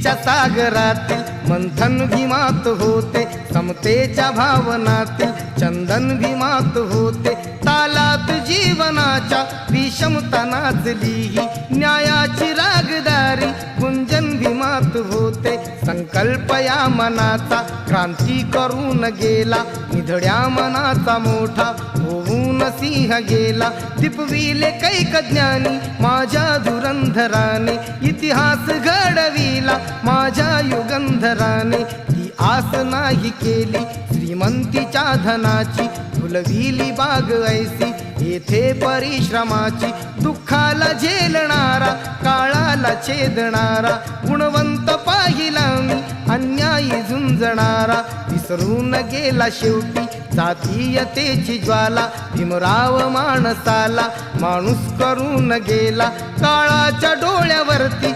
भीतीच्या सागरातील मंथन भीमात होते, समतेच्या भावनातील चंदन भीमात होते, तालात जीवनाच्या विषमता नाचली ही न्यायाची रागदारी गुंजन भीमात होते। संकल्प या मनाचा क्रांती करून गेला, निधड्या मनाचा मोठा होऊन सिंह गेला। दिपविले कैक ज्ञानी माझ्या धुरंधराने, इतिहास घडविला माझ्या युगंधराने। ती आस नाही केली श्रीमंतीच्या धनाची, फुलविली बाग ऐसी येथे परिश्रमाची। दुःखाला झेलणारा काळाला छेदणारा, गुणवंत पाहिला मी अन्यायी झुंजणारा। विसरून गेला शेवटी जातीयतेची ज्वाला, भीमराव माणसाला माणूस करून गेला। काळाच्या डोळ्यावरती